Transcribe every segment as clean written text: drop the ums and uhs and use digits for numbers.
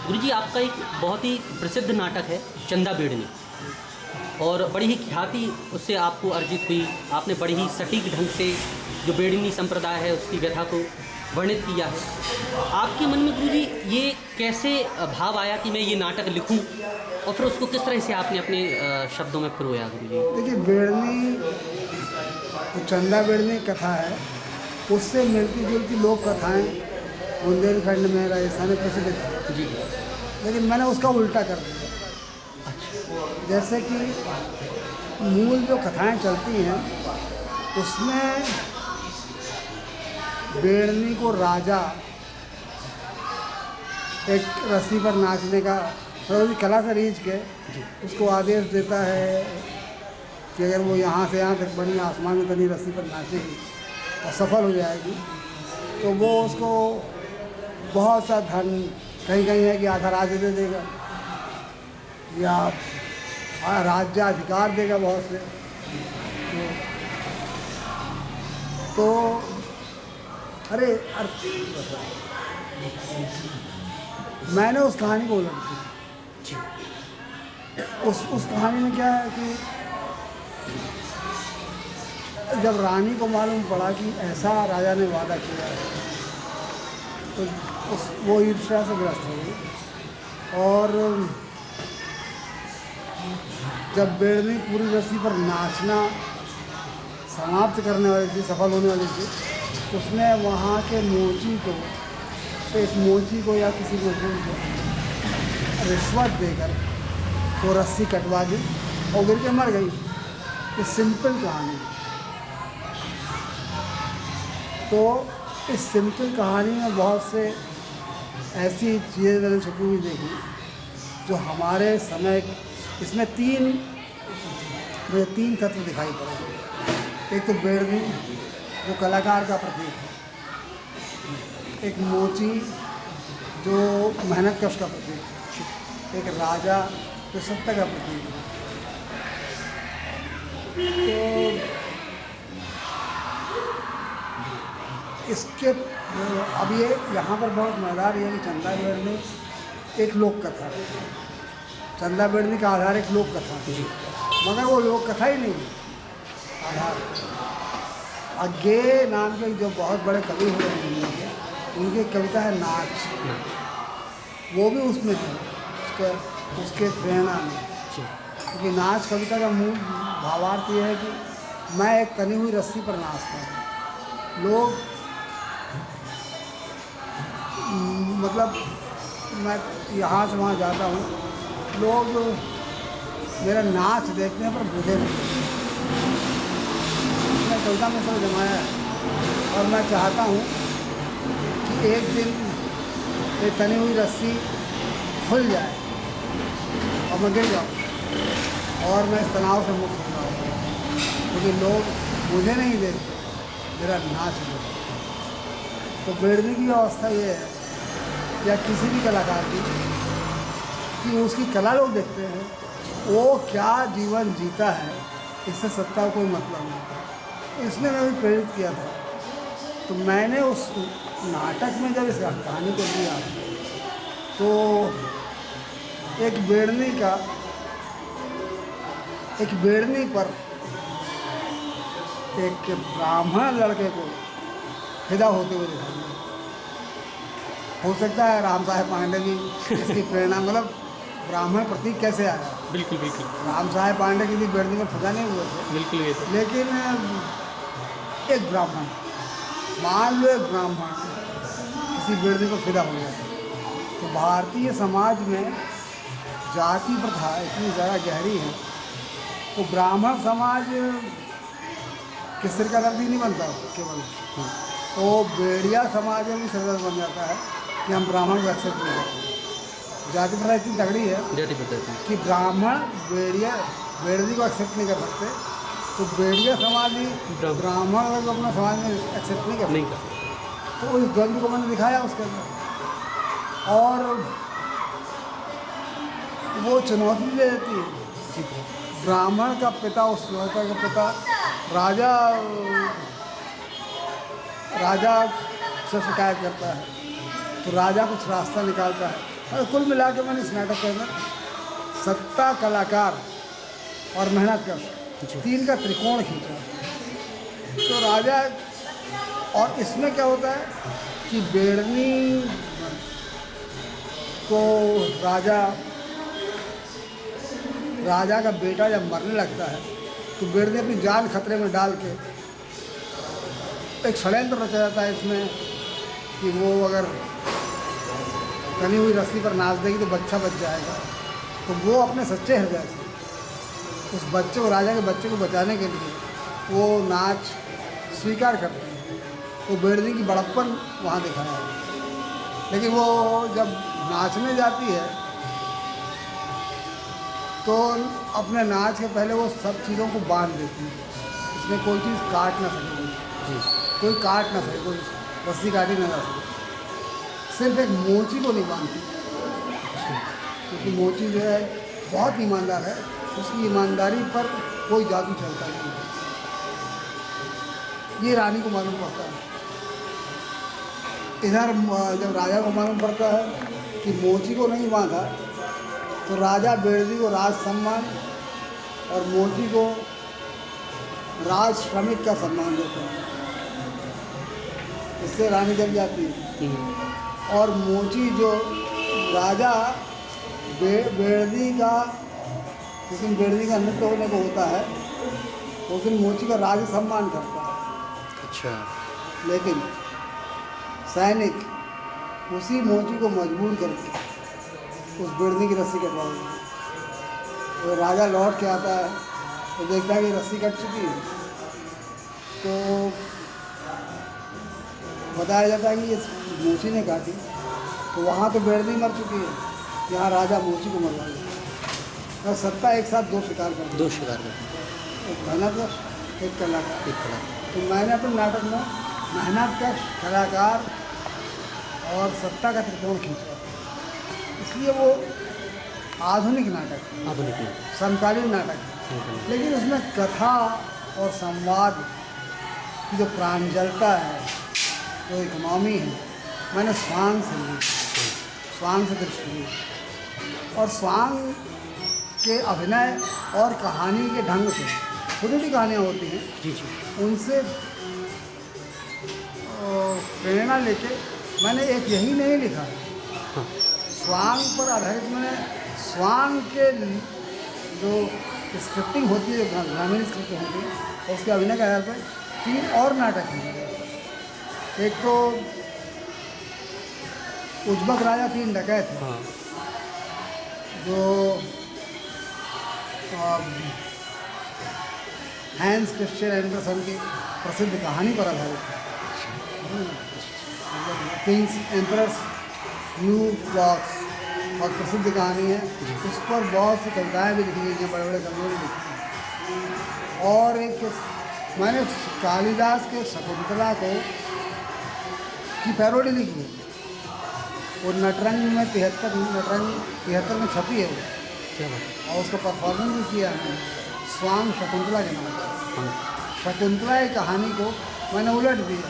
गुरुजी आपका एक बहुत ही प्रसिद्ध नाटक है चंदा बेड़नी और बड़ी ही ख्याति उससे आपको अर्जित हुई। आपने बड़ी ही सटीक ढंग से जो बेड़नी संप्रदाय है उसकी व्यथा को वर्णित किया है। आपके मन में गुरुजी ये कैसे भाव आया कि मैं ये नाटक लिखूं और फिर उसको किस तरह से आपने अपने शब्दों में पिरोया गुरुजी? देखिए, बेड़नी जो चंदा बेड़नी कथा है उससे मिलती जुलती लोक कथाएँ बुंदेलखंड में राजस्थान में प्रसिद्ध थी जी। लेकिन मैंने उसका उल्टा कर दिया। जैसे कि मूल जो कथाएं चलती हैं उसमें बेड़नी को राजा एक रस्सी पर नाचने का उसकी कला से रीझ के उसको आदेश देता है कि अगर वो यहाँ से यहाँ तक बनी आसमान में तनी रस्सी पर नाचेगी और सफल हो जाएगी तो वो उसको बहुत सा धन, कहीं कहीं है कि आधा राज्य दे देगा या राज्याधिकार देगा बहुत से। तो अरे मैंने उस कहानी को उलट दिया। उस कहानी में क्या है कि जब रानी को मालूम पड़ा कि ऐसा राजा ने वादा किया है तो वो ईर्ष्या से ग्रस्त हो गई और जब बेड़नी पूरी रस्सी पर नाचना समाप्त करने वाली थी, सफल होने वाली थी, उसने वहाँ के मोची को, एक मोची को या किसी मजदूर को रिश्वत देकर वो रस्सी कटवा दी और गिर के मर गई। ये सिंपल कहानी। तो इस सिंपल कहानी में बहुत से ऐसी चीज़ें मैंने छुपी हुई देखी जो हमारे समय, इसमें मुझे तीन तत्व दिखाई पड़े। एक तो बेड़नी जो कलाकार का प्रतीक है, एक मोची जो मेहनत कश का प्रतीक है, एक राजा जो सत्ता का प्रतीक है। तो इसके अब ये यहाँ पर बहुत मज़ेदार है कि चंदा बेड़नी एक लोक कथा है। चंदा बेड़नी का आधार एक लोक कथा है, मगर वो लोक कथा ही नहीं है आधार। अज्ञे नाम के जो बहुत बड़े कवि हुए हैं हिंदी के, उनकी कविता है नाच, वो भी उसमें है उसके प्रेरणा में। क्योंकि नाच कविता का मूल भावार्थ ये है कि मैं एक तनी हुई रस्सी पर नाचता हूँ। लोग मतलब मैं यहाँ से वहाँ जाता हूँ, लोग मेरा नाच देखने पर बुझे नहीं। मैं कविता में सब जमाया है और मैं चाहता हूँ कि एक दिन ये तनी हुई रस्सी खुल जाए और मैं गिर जाऊँ और मैं इस तनाव से मुक्त हो जाऊँ, क्योंकि लोग मुझे नहीं देखते, मेरा नाच देखते। तो बेड़नी की अवस्था ये है या किसी भी कलाकार की कि उसकी कला लोग देखते हैं, वो क्या जीवन जीता है इससे सत्ता का कोई मतलब नहीं। इसने मैं भी प्रेरित किया था। तो मैंने उस नाटक में जब इस कहानी को दिया तो एक बेड़नी पर एक ब्राह्मण लड़के को फिदा होते हुए दिखाया। हो सकता है राम साहेब पांडे भी इसकी प्रेरणा, मतलब ब्राह्मण प्रतीक कैसे आया। बिल्कुल बिल्कुल। राम साहेब पांडे किसी बेड़नी में फिदा नहीं हुए थे। बिल्कुल। लेकिन एक ब्राह्मण, मान लो एक ब्राह्मण किसी बेड़नी पर फिदा हो गया तो भारतीय समाज में जाति प्रथा इतनी ज़्यादा गहरी है तो ब्राह्मण समाज के सिर का दर्द ही नहीं बनता केवल, तो बेड़िया समाज में भी सिरदर्द बन जाता है कि हम ब्राह्मण को एक्सेप्ट नहीं करते। जाति प्रथा इतनी तगड़ी है कि ब्राह्मण बेड़नी को एक्सेप्ट नहीं कर सकते, तो बेड़िया समाज भी ब्राह्मण को अपना समाज में एक्सेप्ट नहीं कर सकते। तो इस द्वंद्व को मैंने दिखाया उसके अंदर और वो चुनौती दे देती है। ब्राह्मण का पिता, उस लड़का का पिता राजा से शिकायत करता है तो राजा कुछ रास्ता निकालता है और कुल मिला के मैंने इस नाटक के अंदर सत्ता, कलाकार और मेहनत का तीन का त्रिकोण खींचा। तो राजा, और इसमें क्या होता है कि बेड़नी को राजा का बेटा जब मरने लगता है तो बेड़नी अपनी जान खतरे में डाल के एक षड्यंत्र रचा जाता है इसमें कि वो अगर तनी हुई रस्सी पर नाच देगी तो बच्चा बच जाएगा। तो वो अपने सच्चे हृदय से उस बच्चे को, राजा के बच्चे को बचाने के लिए वो नाच स्वीकार करते हैं। तो बेड़नी की बड़प्पन वहाँ दिखाया है। लेकिन वो जब नाचने जाती है तो अपने नाच के पहले वो सब चीज़ों को बांध देती है। इसमें कोई चीज़ काट ना सके, कोई काट ना सके, कोई रस्सी काटी ना जा सके। सिर्फ एक मोची को नहीं बांधती, क्योंकि मोची जो है बहुत ईमानदार है, उसकी ईमानदारी पर कोई जादू चलता नहीं है। ये रानी को मालूम पड़ता है। इधर जब राजा को मालूम पड़ता है कि मोची को नहीं बांधा तो राजा बेड़नी को राज सम्मान और मोची को राज श्रमिक का सम्मान देता है। इससे रानी जल जाती है। और मोची जो राजा बेड़नी का, जिस दिन बेड़नी का नृत्य होने को होता है उस दिन मोची का राज सम्मान करता है। अच्छा। लेकिन सैनिक उसी मोची को मजबूर करके उस बेड़नी की रस्सी कटवा देते हैं। तो राजा लौट के आता है तो देखता है कि रस्सी कट चुकी है। तो बताया जाता है कि ये मोची ने काटी। तो वहाँ तो बेड़नी मर चुकी है, यहाँ राजा मोची को मरवा देता है। और सत्ता एक साथ दो शिकार करती है। दो शिकार करते, एक मेहनत का, एक कलाकार। एक कला। तो मैंने अपने नाटक में मेहनत का, कलाकार और सत्ता का त्रिकोण खींचा। इसलिए वो आधुनिक नाटक है, आधुनिक में समकालीन नाटक है। लेकिन उसमें कथा और संवाद की जो प्रांजलता है, जो इकोनॉमी है, मैंने स्वांग से ली, स्वांग से दृष्टि ली। और स्वांग के अभिनय और कहानी के ढंग से, छोटी छोटी कहानियाँ होती हैं, जी जी, उनसे प्रेरणा लेके मैंने एक यही नहीं लिखा है। हाँ। स्वांग पर आधारित मैंने स्वांग के जो स्क्रिप्टिंग होती है, जो ग्रामीण स्क्रिप्टिंग होती है, और उसके अभिनय के आधार पर 3 और नाटक हैं मेरे। एक तो उज्बक राजा 3 डकैत है, हाँ। जो हैंस क्रिश्चियन एंडरसन की प्रसिद्ध कहानी पर आधारित है। किंग्स एम्परर्स न्यू क्लॉक्स और प्रसिद्ध कहानी है। उस पर बहुत सी कविताएँ भी लिखी गई हैं, बड़े बड़े कवियों ने लिखी हैं। और एक मैंने कालिदास के शकुंतला की पैरोडी लिखी है। वो नटरंग में 73 में छपी है वो, क्या बात। और उसका परफॉर्मेंस भी किया है मैंने, स्वांग शकुंतला के नाम पर। हाँ। शकुंतला की कहानी को मैंने उलट दिया,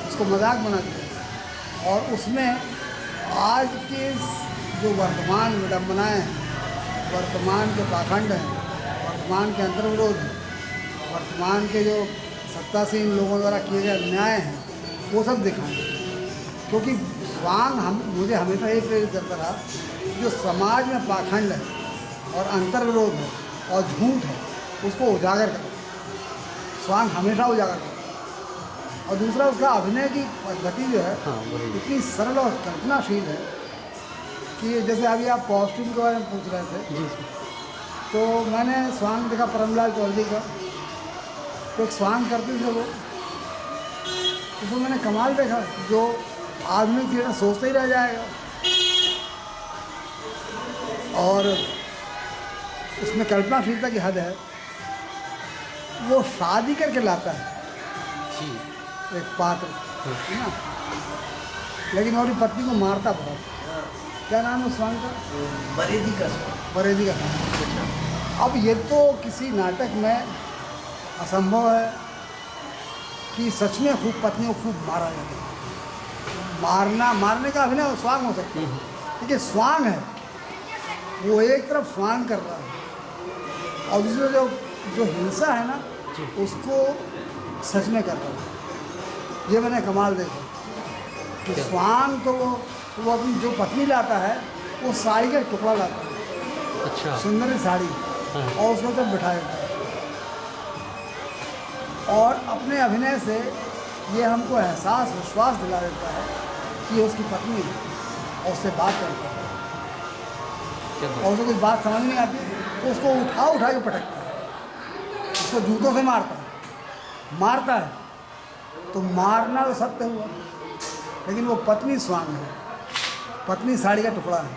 उसको मजाक बना दिया। और उसमें आज के जो वर्तमान विडम्बनाएँ हैं, वर्तमान के पाखंड हैं, वर्तमान के अंतर्विरोध हैं, वर्तमान के जो सत्तासीन लोगों द्वारा किए गए अन्याय हैं, वो सब दिखाएँ। क्योंकि स्वांग मुझे हमेशा ये प्रेरित करता रहा, जो समाज में पाखंड है और अंतर्विरोध है और झूठ है, उसको उजागर करें। स्वांग हमेशा उजागर करता है। और दूसरा, उसका अभिनय की पद्धति जो है, हाँ, इतनी सरल और कल्पनाशील है कि जैसे अभी आप कॉस्ट्यूम के बारे में पूछ रहे थे, जी। तो मैंने स्वांग देखा परमलाल चौधरी का, तो एक स्वांग करते थे वो, उसको मैंने कमाल देखा, जो आदमी थिएटर सोचते ही रह जाएगा। और उसमें कल्पनाशीलता की हद है। वो शादी करके लाता है जी। एक पात्र, है ना, लेकिन और पत्नी को मारता बहुत। क्या नाम है उस स्वांग का? बरेदी का बरेदी का स्वांग। अब ये तो किसी नाटक में असंभव है कि सच में खूब पत्नी को खूब मारा जाए। मारने का अभिनय स्वांग हो सकता है, देखिए स्वांग है, वो एक तरफ स्वांग कर रहा है और दूसरे जो जो हिंसा है ना जी। उसको सच में कर रहा है। ये मैंने कमाल देखा कि क्या? स्वांग तो वो अपनी जो पत्नी लाता है वो साड़ी का एक टुकड़ा लाता है, अच्छा। सुंदर साड़ी, हाँ। और उसको जब बिठा देता है और अपने अभिनय से ये हमको एहसास विश्वास दिला देता है कि ये उसकी पत्नी है और उससे बात करता है क्या बात। और उसको कुछ बात समझ नहीं आती तो उसको उठा के पटकता है, उसको जूतों से मारता है तो मारना तो सत्य हुआ, लेकिन वो पत्नी स्वांग है, पत्नी साड़ी का टुकड़ा है,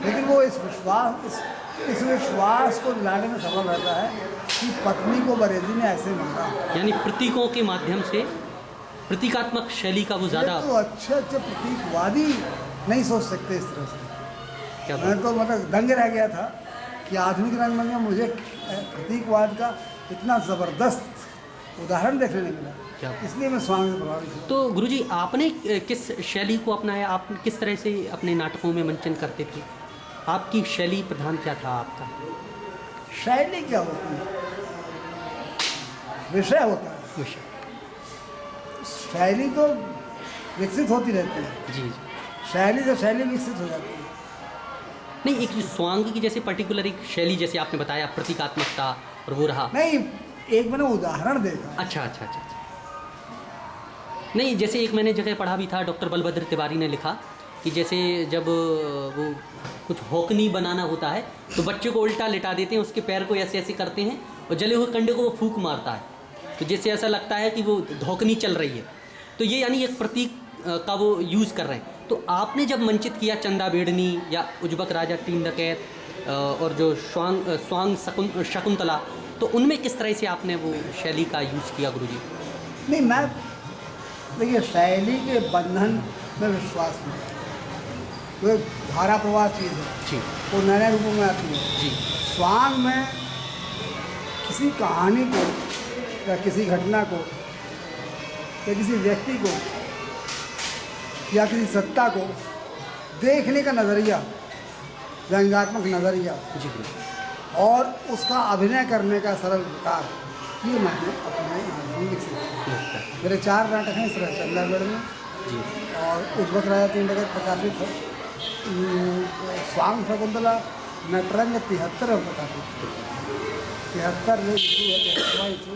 लेकिन वो इस विश्वास को दिलाने में सफल रहता है कि पत्नी को बरेली ने ऐसे मारा। यानी प्रतीकों के माध्यम से प्रतीकात्मक शैली का वो ज़्यादा। तो अच्छे प्रतीकवादी नहीं सोच सकते इस तरह से। क्या मैं बात। तो मतलब दंग रह गया था कि आधुनिक रंगमंच में मुझे प्रतीकवाद का इतना ज़बरदस्त उदाहरण देखने नहीं क्या? मिला, इसलिए मैं स्वांग से प्रभावित हूँ। तो गुरुजी आपने किस शैली को अपनाया, आप किस तरह से अपने नाटकों में मंचन करते थे, आपकी शैली प्रधान क्या था आपका? शैली क्या होती है? विषय होता है। विषय। शैली तो विकसित होती रहती है, जी जी। शैली से शैली विकसित हो जाती है। नहीं, एक जो स्वांग की जैसे पर्टिकुलर एक शैली जैसे आपने बताया प्रतीकात्मकता और वो रहा। नहीं, एक मैंने उदाहरण देखा। अच्छा अच्छा अच्छा अच्छा। नहीं, जैसे एक मैंने जगह पढ़ा भी था, डॉक्टर बलभद्र तिवारी ने लिखा कि जैसे जब वो कुछ होकनी बनाना होता है तो बच्चे को उल्टा लिटा देते हैं, उसके पैर को ऐसे ऐसे करते हैं और जले हुए कंडे को वो फूंक मारता है, तो जैसे ऐसा लगता है कि वो धोकनी चल रही है। तो ये यानी एक प्रतीक का वो यूज़ कर रहे हैं। तो आपने जब मंचित किया चंदा बेड़नी या उज्बक राजा तीन डकैत और जो स्वांग शकुंतला, तो उनमें किस तरह से आपने वो शैली का यूज़ किया गुरुजी? नहीं, मैं देखिए शैली के बंधन में विश्वास नहीं करता। वो धारा प्रवाह चीज़ है, जी वो नए नए रूपों में आती है। जी। स्वांग में किसी कहानी को या किसी घटना को या किसी व्यक्ति को या किसी सत्ता को देखने का नज़रिया, व्यंग्यात्मक नज़रिया जी गुरु। और उसका अभिनय करने का सरल विकार, ये मैंने अपने नाटक में विकसित किया। मेरे 4 नाटक हैं इस तरह, चंदागढ़ में जी और उज्बक राजा तीन डकैत प्रकाशित है, स्वांग शकुंतला नटरंग 73 में प्रकाशित है, 73 में इसमें प्रकाशित है।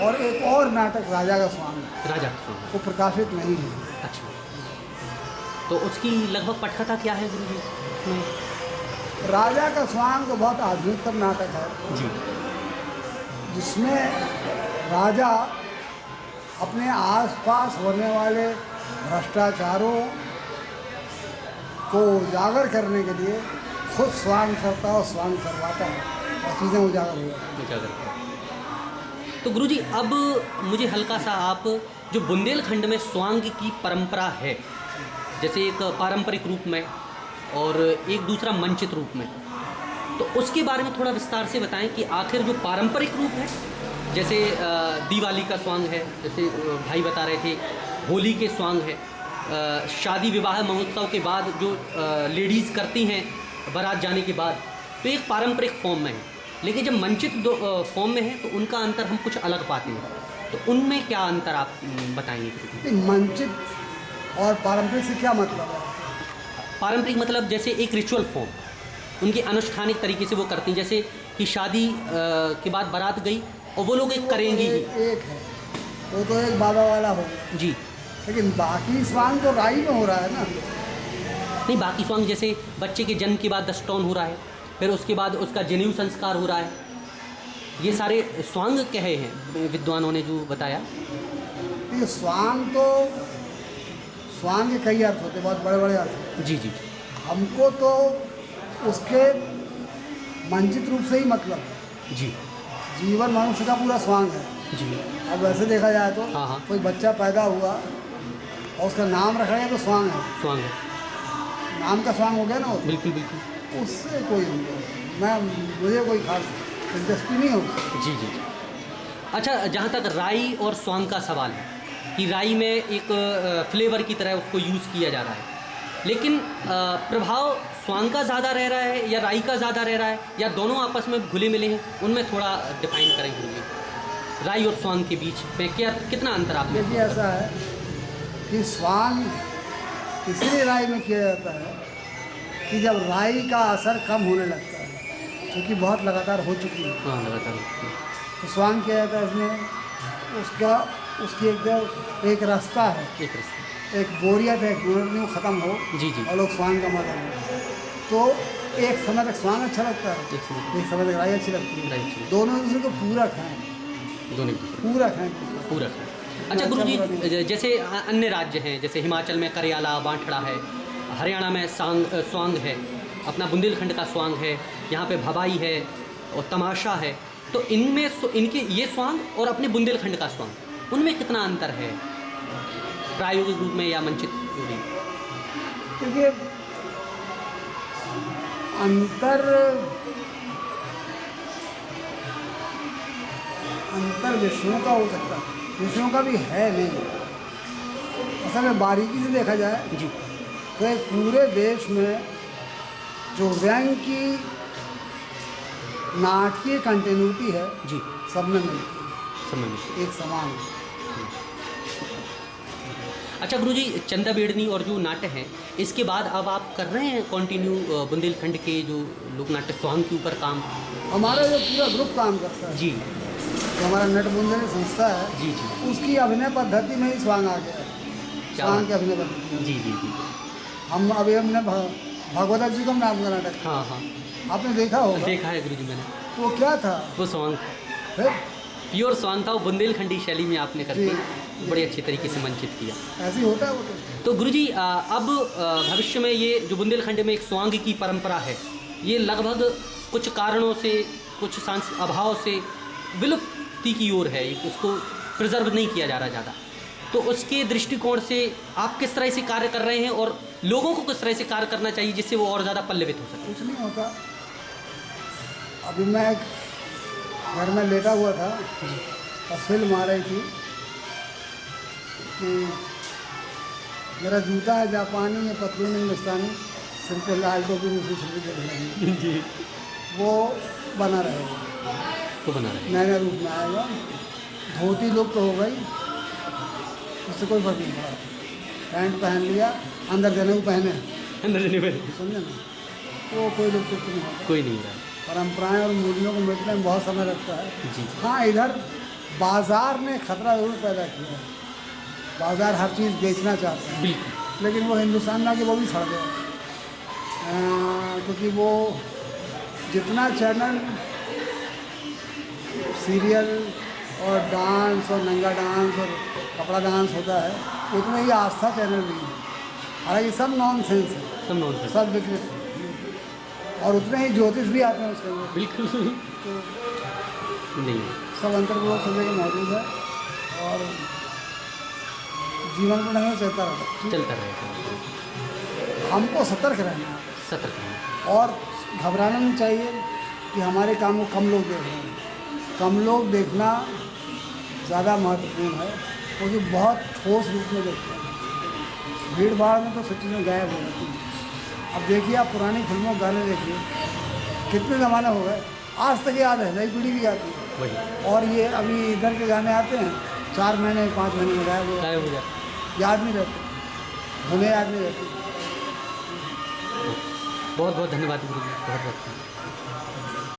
और एक और नाटक राजा का स्वांग, राजा वो प्रकाशित नहीं है। अच्छा, तो उसकी लगभग पटकथा क्या है गुरुजी उसमें? राजा का स्वांग तो बहुत आधुनिकतम नाटक है, जी जिसमें राजा अपने आसपास होने वाले भ्रष्टाचारों को उजागर करने के लिए खुद स्वांग करता है और स्वांग करवाता है और चीज़ें उजागर हो जाती क्या करते हैं। तो गुरुजी अब मुझे हल्का सा आप जो बुंदेलखंड में स्वांग की परंपरा है, जैसे एक पारंपरिक रूप में और एक दूसरा मंचित रूप में, तो उसके बारे में थोड़ा विस्तार से बताएं कि आखिर जो पारंपरिक रूप है, जैसे दिवाली का स्वांग है, जैसे भाई बता रहे थे होली के स्वांग है, शादी विवाह महोत्सव के बाद जो लेडीज़ करती हैं बारात जाने के बाद, तो एक पारंपरिक फॉर्म में है, लेकिन जब मंचित फॉर्म में है तो उनका अंतर हम कुछ अलग पाते हैं, तो उनमें क्या अंतर आप बताएंगे? है। मंचित और पारंपरिक से क्या मतलब है? पारंपरिक मतलब जैसे एक रिचुअल फॉर्म, उनकी अनुष्ठानिक तरीके से वो करती हैं, जैसे कि शादी के बाद बारात गई और वो लोग एक करेंगी ही। एक है, वो तो एक बाबा वाला हो गया, जी। लेकिन बाकी स्वांग तो राई में हो रहा है ना। नहीं, बाकी स्वांग जैसे बच्चे के जन्म के बाद 10 टॉन हो रहा है, फिर उसके बाद उसका जनेऊ संस्कार हो रहा है, ये सारे स्वांग कहे हैं विद्वानों ने जो बताया। ये स्वांग तो स्वांग के कई अर्थ होते हैं, बहुत बड़े बड़े अर्थ। जी जी। हमको तो उसके मंचित रूप से ही मतलब है। जी जीवन मनुष्य का पूरा स्वांग है। जी। अब वैसे देखा जाए तो हाँ, हाँ। कोई बच्चा पैदा हुआ और उसका नाम रखा गया तो स्वांग है, स्वांग है, नाम का स्वांग हो गया ना वो। बिल्कुल बिल्कुल। उससे कोई मुझे कोई खास दिलचस्पी नहीं होगी। जी जी। अच्छा, जहाँ तक राई और स्वांग का सवाल है कि राई में एक फ्लेवर की तरह उसको यूज़ किया जा रहा है, लेकिन प्रभाव स्वांग का ज़्यादा रह रहा है या राई का ज़्यादा रह रहा है, या दोनों आपस में घुले मिले हैं? उनमें थोड़ा डिफाइन करें गुरुजी, राई और स्वांग के बीच में क्या कितना अंतर आप देखिए ऐसा है कि स्वांग इसलिए राई में किया जाता है कि जब राई का असर कम होने लगता है, क्योंकि बहुत लगातार हो चुकी है, हाँ लगातार तो स्वांग किया जाता है इसमें। उसकी एक रास्ता है, एक रास्ता, एक बोरियत है, वो ख़त्म हो जी जी, और लोग स्वांग का मजा लें। तो एक समय तक स्वांग अच्छा लगता है, एक समय तक राई अच्छी लगती है, दोनों एक दूसरे को पूरक हैं, दोनों पूरक हैं। पूरा। अच्छा गुरुजी, जैसे अन्य राज्य हैं, जैसे हिमाचल में करियाला बांठड़ा है, हरियाणा में स्वांग है, अपना बुंदेलखंड का स्वांग है, यहाँ पे भवाई है और तमाशा है, तो इनमें इनके ये स्वांग और अपने बुंदेलखंड का स्वांग, उनमें कितना अंतर है प्रायोगिक रूप में या मंचित रूप में? देखिए अंतर विषयों का हो सकता है, विषयों का भी है नहीं। असल में बारीकी से देखा जाए जी, तो एक पूरे देश में जो व्यंग की नाटकीय कंटिन्यूटी है जी, सब में मिलती है, सब में मिलती है, एक समान है। अच्छा गुरुजी, चंदा बेड़नी और जो नाट्य है, इसके बाद अब आप कर रहे हैं कंटिन्यू बुंदेलखंड के जो लोक नाट्य स्वांग के ऊपर काम? हमारा जो पूरा ग्रुप काम करता है, जी, जो हमारा नट बुंदेली संस्था है, जी जी, उसकी अभिनय पद्धति में ही स्वांग आ गया है, स्वांग की अभिनय पद्धति में। जी जी जी, हमने भगवत जी का नाम का नाटक, हाँ हाँ, आपने देखा होगा? देखा है गुरुजी मैंने। तो वो क्या था? वो स्वांग, फिर प्योर स्वांग था, वो बुंदेलखंडी शैली में आपने करके बड़े अच्छे तरीके से मंचित किया। ऐसे ही होता है वो तो गुरुजी, अब भविष्य में ये जो बुंदेलखंड में एक स्वांग की परंपरा है, ये लगभग कुछ कारणों से, कुछ अभाव से विलुप्ति की ओर है, उसको प्रिजर्व नहीं किया जा रहा ज़्यादा, तो उसके दृष्टिकोण से आप किस तरह से कार्य कर रहे हैं और लोगों को किस तरह से कार्य करना चाहिए जिससे वो और ज़्यादा पल्लवित हो सके? कुछ नहीं होता। अभी मैं घर में लेटा हुआ था और फिल्म आ रही थी कि मेरा जूता है जापानी, है पतलून हिंदुस्तानी, सिर पे लाल टोपी दूसरी छुट्टी के ढलानी, जी, वो बना रहेगा, तो बना रहे नए नए रूप में आएगा। धोती लुप्त हो गई, उससे कोई फर्क नहीं पड़ा। पैंट पहन लिया, अंदर जनेऊ पहने, समझे ना, वो कोई लुप्त नहीं होता। कोई नहीं रहा। परंपराएं और मूल्यों को मिटने में बहुत समय लगता है। जी, हाँ, इधर बाज़ार ने खतरा जरूर पैदा किया है, बाज़ार हर चीज़ बेचना चाहते हैं, बिल्कुल, लेकिन वो हिंदुस्तान में आके वो भी सड़ गया, क्योंकि वो जितना चैनल सीरियल और डांस और नंगा डांस और कपड़ा डांस होता है, उतना ही आस्था चैनल भी है। हालांकि सब नॉनसेंस है, सब नॉन, सब विकृत है, और उतने ही ज्योतिष भी आते हैं उसके अंदर। बिल्कुल तो नहीं, सब अंतर्गुण सब जगह मौजूद है और जीवन में हमें चलता रहता है। चलता रहेगा, हमको सतर्क रहना है सतर्क रहना। और घबराना नहीं चाहिए कि हमारे काम को कम लोग देख रहे हैं। कम लोग देखना ज़्यादा महत्वपूर्ण है, क्योंकि बहुत ठोस रूप में देखते हैं। भीड़ भाड़ में तो सब चीज़ें गायब हो जाती हैं। अब देखिए, आप पुरानी फिल्मों गाने देखिए, कितने ज़माने हो गए, आज तक याद है, नई पीढ़ी भी आती है। वही और ये अभी इधर के गाने आते हैं, 4 महीने 5 महीने में गायब हो जाते, गायब हो जाए। याद नहीं रहते, धुनें याद नहीं रहती। बहुत बहुत धन्यवाद गुरु जी, बहुत बहुत।